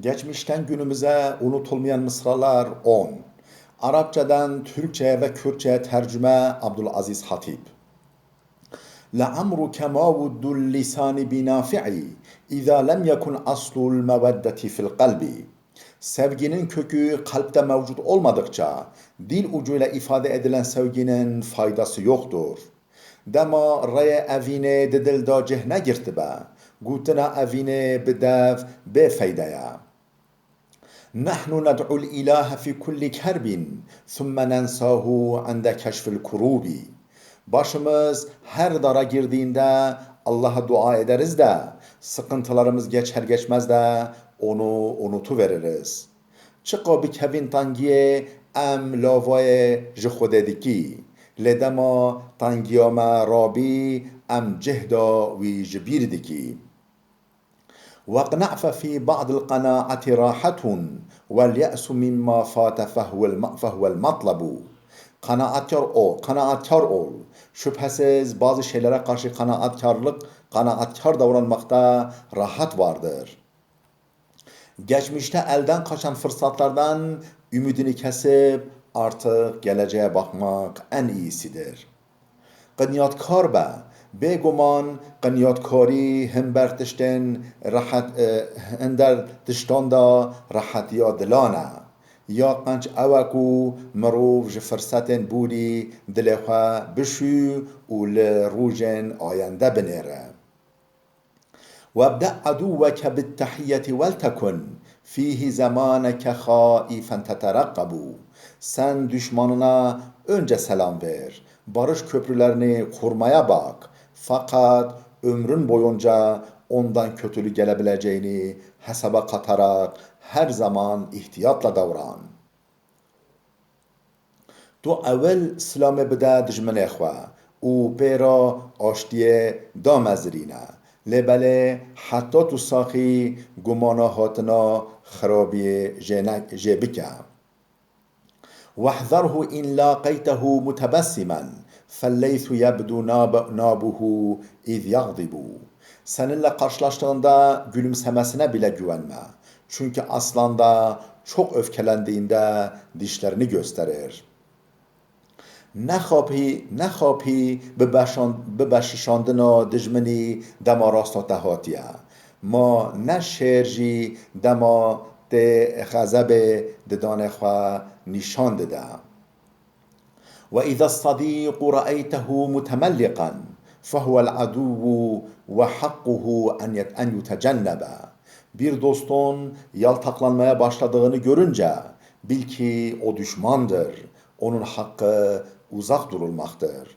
Geçmişten günümüze unutulmayan mısralar 10. Arapçadan Türkçe'ye ve Kürtçe'ye tercüme Abdülaziz Hatip. لعمرك ما ود اللسان بنافعي إذا لم يكن أصل المودة في القلب. Sevginin kökü kalpte mevcut olmadıkça dil ucuyla ifade edilen sevginin faydası yoktur. Dema reye evine de dilda cihne girtibe, gutuna evine bidev befeydeye. نحن ندعو الإله في كل كرب ثم ننساه عند كشف الكروب. Başımız her dara girdiğinde Allah'a dua ederiz de sıkıntılarımız geçer geçmez de onu unutuveririz. Çıko bi kevin tangiye em lavoye jixodediki. Ledema tangiyama rabi em cehda vi jibirdiki. واقنع ففي بعض القناعة راحة واليأس مما فات فهو المطلب. Kanaatkar ol. Şüphesiz bazı şeylere karşı kanaatkar davranmakta rahat vardır. Geçmişte elden kaçan fırsatlardan ümidini kesip artık geleceğe bakmak en iyisidir. Qiniyatkar be, bêguman qiniyatkarî hin ber tiştên hin der tiştan da rahetiya dilan e. Ya qenç ew ku mirov ji firsetên bûrî dilê xwe bişû û li rûjên ayende binêre. وابدأ عدوك بالتحية ولتكن فيه زمانك خائفا تترقب. Sen düşmanına önce selam ver. Barış köprülerini kurmaya bak. Fakat ömrün boyunca ondan kötülük gelebileceğini hesaba katarak her zaman ihtiyatla davran. Tu evvel silamê bide dijminê xwe û pêra aştiyê damezirîne. Lêbelê heta tu saxî gumana hatina xerabiyê jê bike. واحذره إن لاقيته متبسما فالليث يبدو نابه إذ يغضب. Seninle karşılaştığında gülümsemesine bile güvenme. Çünkü aslan da çok öfkelendiğinde dişlerini gösterir. نخواپی ببخشیشاندنا دژمنی دما راستا تهاتیه. ما نشیرجی دما ده غضب ددان خوا نشان دده. وإذا الصديق رأيته متملقا فهو العدو وحقه أن يتجنب. Bir dostun yaltaklanmaya başladığını görünce bil ki o düşmandır. Onun hakkı uzak durulmaktır.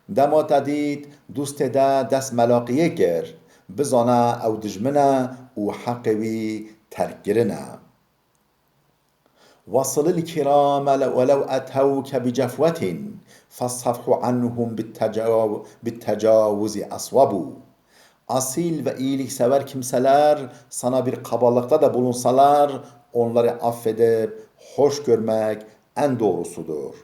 Dema tedid dost de dest melaqiye kir. Bizana ew dijmine û haqqê wî terk kirine. وصل الكرام ولو أتوك بجفوة فالصفح عنهم بالتجاوز أصوب. Asil ve iyiliksever kimseler sana bir kabalıkta da bulunsalar onları affedip hoş görmek en doğrusudur.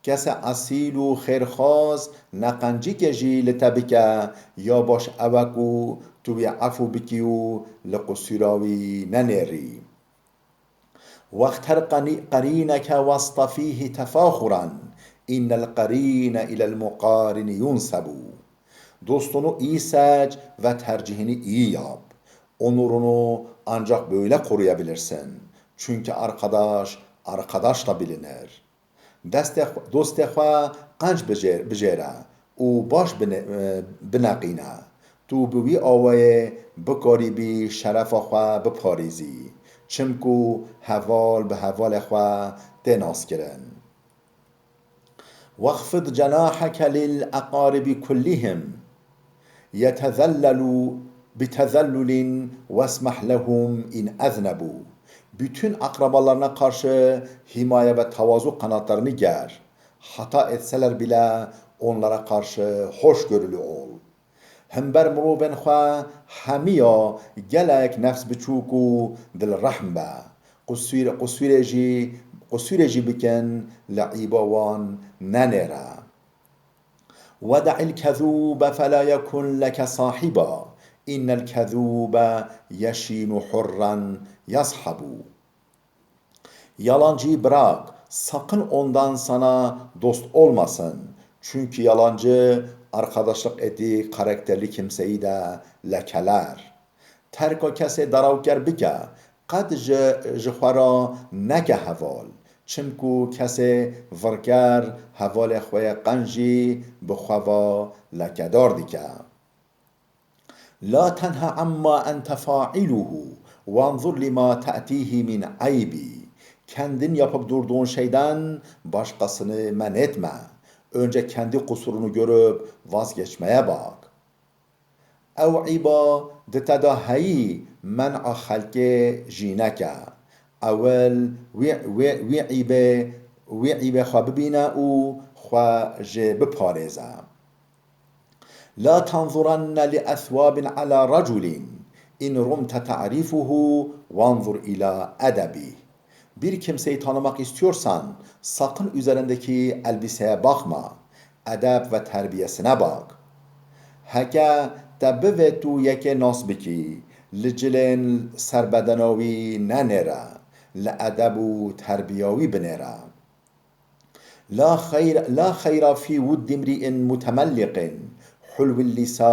Kese asilu khairkhaz naqanci keji letabike ya baş evaku tu afu bikiu lequsirawi naneri. واختر قرينك وسط فيه تفاخرا إن القرين إلى المقارن ينسب. Dostunu iyi seç ve tercihini iyi yap. Onurunu ancak böyle koruyabilirsin. Çünkü arkadaşla bilinir. Dostê xwe qenc bijêre û baş bineqîne. Tu bi wî awayê bikarîbî şerefa xwe biparêzî. Çimku heval bi hevalê xwe tê naskirin. واخفض جناحك للأقارب كلهم يتذللوا بتذلل واسمح لهم إن أذنبوا. Bütün akrabalarına karşı himaye ve tavazu kanatlarını ger. Hata etseler bile onlara karşı hoşgörülü ol. Hember murubên xwe hemiya gelek nefs biçûk û dilrehm be. Qusûrê jî bikin leîba wan nenêre. ودع الكذوب فلا يكن لك صاحبا إن الكذوب يشين حرا yazhabu. Yalancıyı bırak, sakın ondan sana dost olmasın. Çünkü yalancı arkadaşlık ettiği karakterli kimseyi de lekeler. Terka kese daravger bike, qed ji xwe ra neke heval. Çimku kese virker hevalê xwe yê qenjî bi xwe ve lekedar dike. La tenhe amma ente failuhu وانظر لما تأتيه min aybi. Kendin yapıp durduğun şeyden başkasını men etme. Önce kendi kusurunu görüp vazgeçmeye bak. Ev'iba ditedahayî men'a halke jineke. Evel w'ibe xwe bibîne û xwe jê biparêze. La tanzurenne li ethwabin ala raculin. İn rumte ta'rifuhu vanzur ila edebi. Bir kimseyi tanımak istiyorsan sakın üzerindeki elbiseye bakma. Edep ve terbiyesine bak. Heke te ve tu yeke nas bikî, li cilên serbedenoî nenêre, li edeb û terbiyawî binêre. La xeyra fî wuddî imri'in mutemelliqin, hulvil lisan